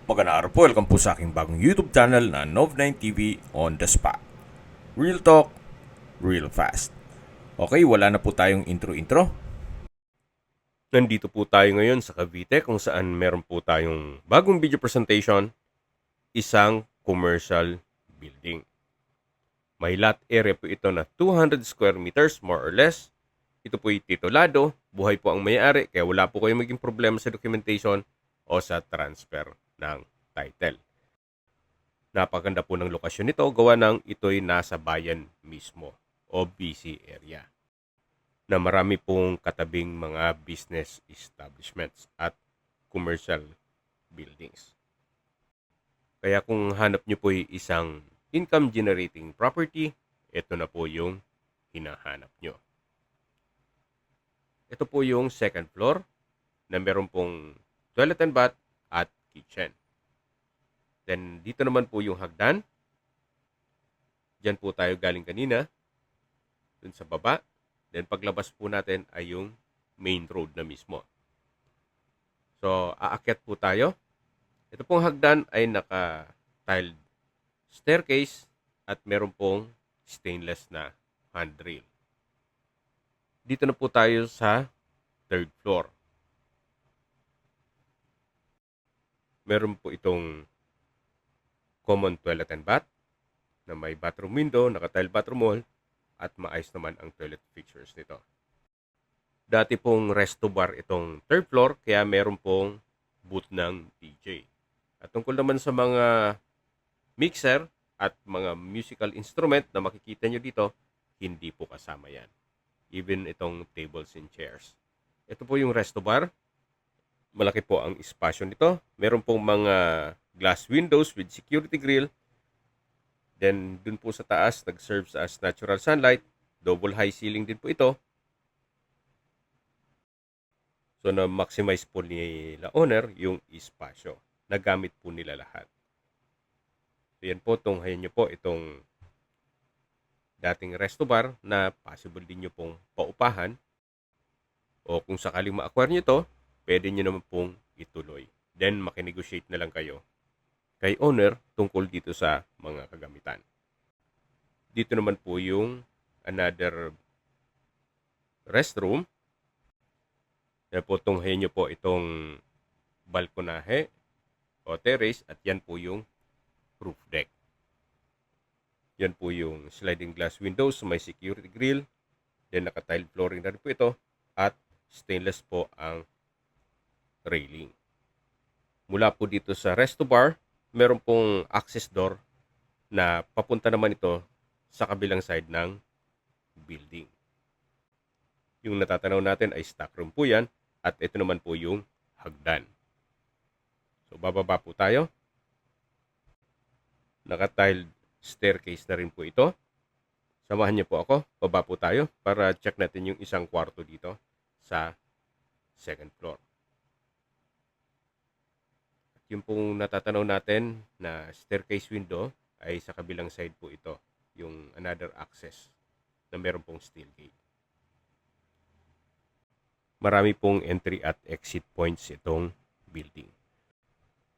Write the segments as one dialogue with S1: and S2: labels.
S1: Magandang araw po, welcome po sa aking bagong YouTube channel na Nov9 TV on the spot. Real talk, real fast. Okay, wala na po tayong intro-intro. Nandito po tayo ngayon sa Cavite kung saan meron po tayong bagong video presentation, isang commercial building. May lot area po ito na 200 square meters more or less. Ito po'y titulado, buhay po ang may-ari kaya wala po kayong maging problema sa documentation o sa transfer ng title. Napaganda po ng lokasyon nito, gawa ng ito'y nasa bayan mismo o busy area na marami pong katabing mga business establishments at commercial buildings. Kaya kung hanap nyo po'y isang income generating property, ito na po yung hinahanap nyo. Ito po yung second floor na meron pong toilet and bath at kitchen. Then, dito naman po yung hagdan. Diyan po tayo galing kanina. Dun sa baba. Then, paglabas po natin ay yung main road na mismo. So, aakyat po tayo. Ito pong hagdan ay naka-tiled staircase at meron pong stainless na handrail. Dito na po tayo sa third floor. Meron po itong common toilet and bath na may bathroom window, naka-tile bathroom wall at maayos naman ang toilet fixtures nito. Dati pong resto bar itong third floor kaya meron pong booth ng DJ. At tungkol naman sa mga mixer at mga musical instrument na makikita nyo dito, hindi po kasama yan. Even itong tables and chairs. Ito po yung resto bar. Malaki po ang espasyo nito. Meron pong mga glass windows with security grill. Then, dun po sa taas, nag-serves as natural sunlight. Double high ceiling din po ito. So, na-maximize po nila owner yung espasyo. Nagamit po nila lahat. So, yan po, tunghayan nyo po itong dating resto bar na possible din nyo pong paupahan. O kung sakaling ma-acquire nyo to, pwede nyo naman pong ituloy. Then, makinegotiate na lang kayo kay owner tungkol dito sa mga kagamitan. Dito naman po yung another restroom. Yan po, tunghayan nyo po itong balkonahe o terrace at yan po yung roof deck. Yan po yung sliding glass windows, may security grill. Then naka-tile flooring na rin po ito at stainless po ang railing. Mula po dito sa resto bar, meron pong access door na papunta naman ito sa kabilang side ng building. Yung natatanaw natin ay stock room po yan at ito naman po yung hagdan. So bababa po tayo. Naka-tiled staircase na rin po ito. Samahan niyo po ako. Baba po tayo para check natin yung isang kwarto dito sa second floor. Yung pong natatanaw natin na staircase window ay sa kabilang side po ito. Yung another access na meron pong steel gate. Marami pong entry at exit points itong building.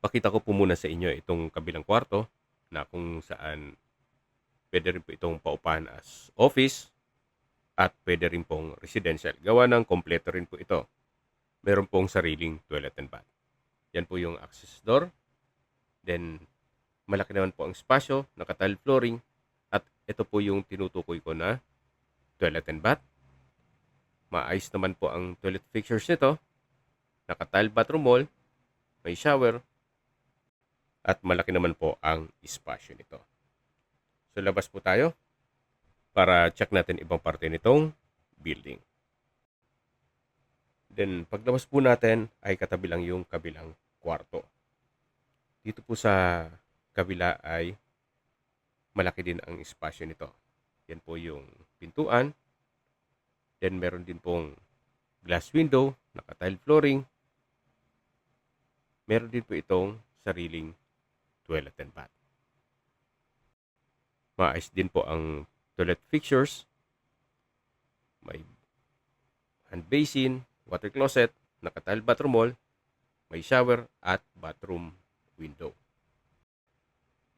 S1: Pakita ko po muna sa inyo itong kabilang kwarto na kung saan pwede rin po itong paupahan as office at pwede rin pong residential. Gawa ng kompleto rin po ito. Meron pong sariling toilet and bath. Yan po yung access door. Then, malaki naman po ang espasyo, naka-tile flooring. At ito po yung tinutukoy ko na toilet and bath. Maayos naman po ang toilet fixtures nito. Naka-tile bathroom wall. May shower. At malaki naman po ang espasyo nito. So, labas po tayo para check natin ibang parte nitong building. Then, paglabas po natin ay katabi lang yung kabilang kwarto. Dito po sa kabila ay malaki din ang espasyo nito. Yan po yung pintuan. Then, meron din pong glass window, naka-tile flooring. Meron din po itong sariling toilet and bath. Maayos din po ang toilet fixtures. May hand basin, water closet, naka-tile bathroom wall, may shower at bathroom window.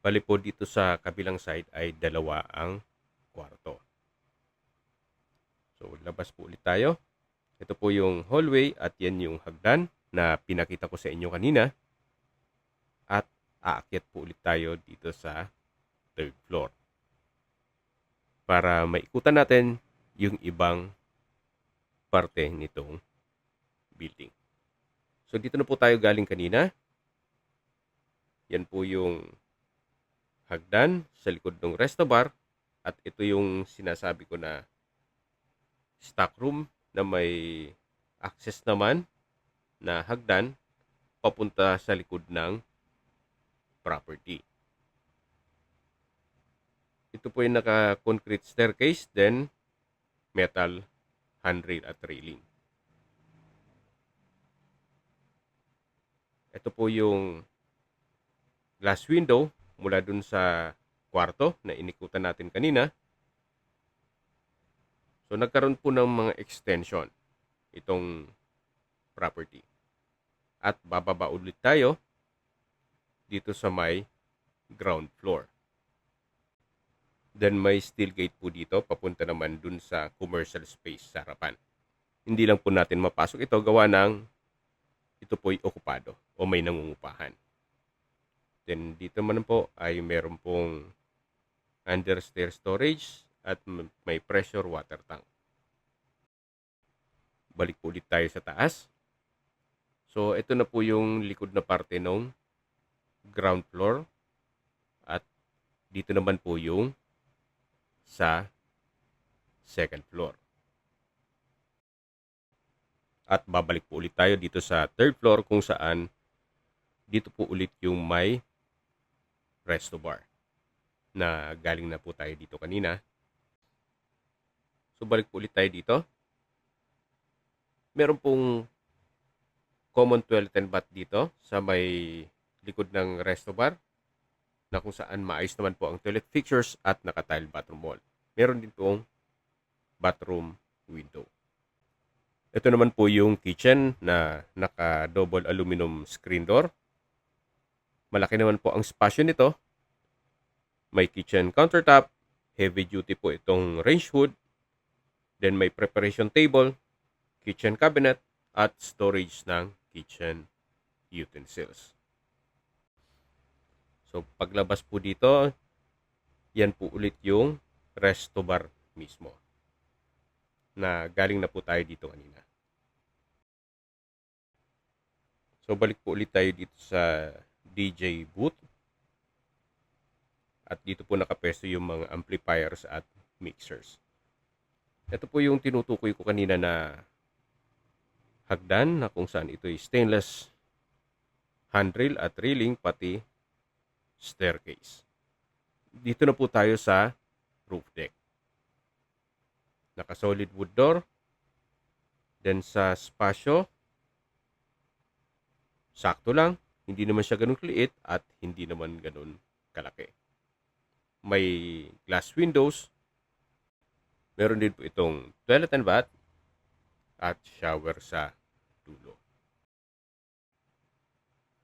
S1: Bali po dito sa kabilang side ay dalawa ang kwarto. So labas po ulit tayo. Ito po yung hallway at yan yung hagdan na pinakita ko sa inyo kanina. At aakyat po ulit tayo dito sa third floor para maikutan natin yung ibang parte nitong building. So dito na po tayo galing kanina. Yan po yung hagdan sa likod ng resto bar at ito yung sinasabi ko na stock room na may access naman na hagdan papunta sa likod ng property. Ito po yung naka-concrete staircase, then metal handrail at railing. Ito po yung glass window mula dun sa kwarto na inikutan natin kanina. So nagkaroon po ng mga extension itong property. At bababa ulit tayo dito sa may ground floor. Then may steel gate po dito papunta naman dun sa commercial space sa harapan. Hindi lang po natin mapasok ito gawa ng ito po'y okupado o may nangungupahan. Then dito naman po ay meron pong understair storage at may pressure water tank. Balik po ulit tayo sa taas. So ito na po yung likod na parte ng ground floor at dito naman po yung sa second floor. At babalik po ulit tayo dito sa third floor kung saan dito po ulit yung may resto bar na galing na po tayo dito kanina. So balik po ulit tayo dito. Meron pong common toilet and bath dito sa may likod ng resto bar na kung saan maayos naman po ang toilet fixtures at naka-tile bathroom wall. Meron din pong bathroom window. Ito naman po yung kitchen na naka-double aluminum screen door. Malaki naman po ang spasyo nito. May kitchen countertop, heavy duty po itong range hood. Then may preparation table, kitchen cabinet, at storage ng kitchen utensils. So paglabas po dito, yan po ulit yung resto bar mismo na galing na po tayo dito kanina. So balik po ulit tayo dito sa DJ booth. At dito po nakapesto yung mga amplifiers at mixers. Ito po yung tinutukoy ko kanina na hagdan na kung saan ito ay stainless handrail at railing pati staircase. Dito na po tayo sa roof deck. Naka-solid wood door. Then sa spasyo, sakto lang. Hindi naman siya ganun kaliit at hindi naman ganun kalaki. May glass windows. Meron din po itong toilet and bath at shower sa dulo.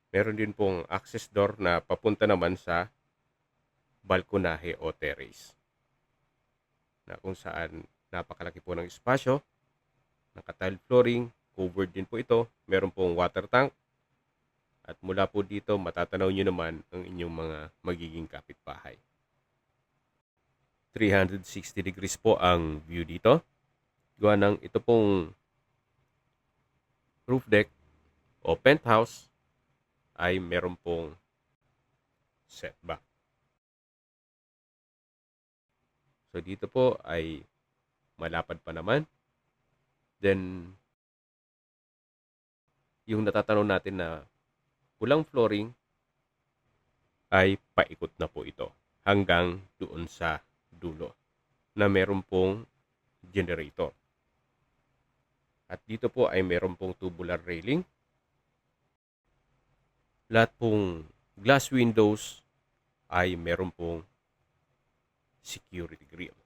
S1: Meron din pong access door na papunta naman sa balkonahe o terrace. Na kung saan napakalaki po ng espasyo. Naka-tile flooring, covered din po ito. Meron pong water tank. At mula po dito, matatanaw nyo naman ang inyong mga magiging kapitbahay. 360 degrees po ang view dito. Gawa ng ito pong roof deck o penthouse ay meron pong setback. So dito po ay malapad pa naman. Then yung natatanong natin na pulang flooring ay paikot na po ito hanggang doon sa dulo na meron pong generator. At dito po ay meron pong tubular railing. Lahat pong glass windows ay meron pong security grill.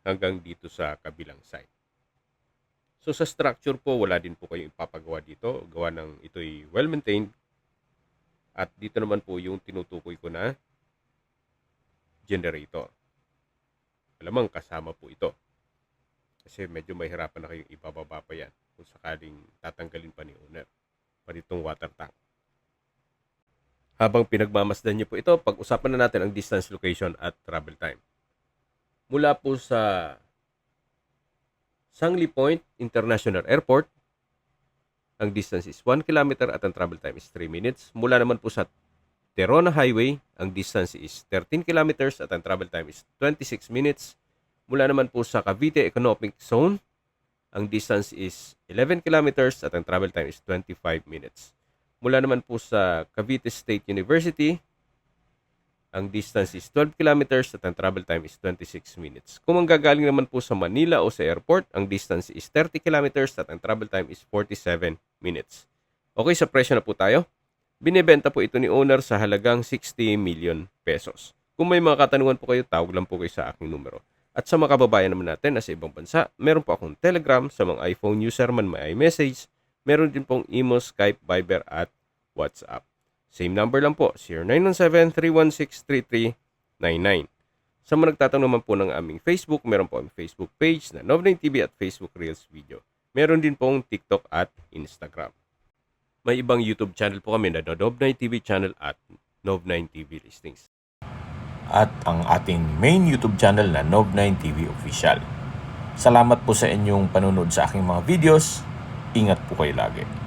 S1: Hanggang dito sa kabilang side.
S2: So sa structure po, wala din po kayong ipapagawa dito. Gawa ng ito'y well-maintained. At dito naman po yung tinutukoy ko na generator. Alamang kasama po ito. Kasi medyo mahirapan na kayong ibababa pa yan kung sakaling tatanggalin pa ni owner. Pa itong water tank. Habang pinagmamasdan niyo po ito, pag-usapan na natin ang distance, location at travel time. Mula po sa Sangley Point International Airport, ang distance is 1 kilometer at ang travel time is 3 minutes. Mula naman po sa Terona Highway, ang distance is 13 kilometers at ang travel time is 26 minutes. Mula naman po sa Cavite Economic Zone, ang distance is 11 kilometers at ang travel time is 25 minutes. Mula naman po sa Cavite State University, ang distance is 12 kilometers at ang travel time is 26 minutes. Kung manggagaling naman po sa Manila o sa airport, ang distance is 30 kilometers at ang travel time is 47 minutes. Okay, sa presyo na po tayo. Binebenta po ito ni owner sa halagang 60 million pesos. Kung may mga katanungan po kayo, tawag lang po kayo sa aking numero. At sa mga kababayan naman natin na sa ibang bansa, meron po akong Telegram sa mga iPhone user man may iMessage. Meron din pong Imo, Skype, Viber at WhatsApp. Same number lang po, 0917-316-3399. Sa mga nagtatanong naman po ng aming Facebook, meron po ang Facebook page na Nov9 TV at Facebook Reels Video. Meron din pong TikTok at Instagram. May ibang YouTube channel po kami na Nov9 TV channel at Nov9 TV Listings.
S1: At ang ating main YouTube channel na Nov9 TV Official. Salamat po sa inyong panonood sa aking mga videos. Ingat po kayo lagi.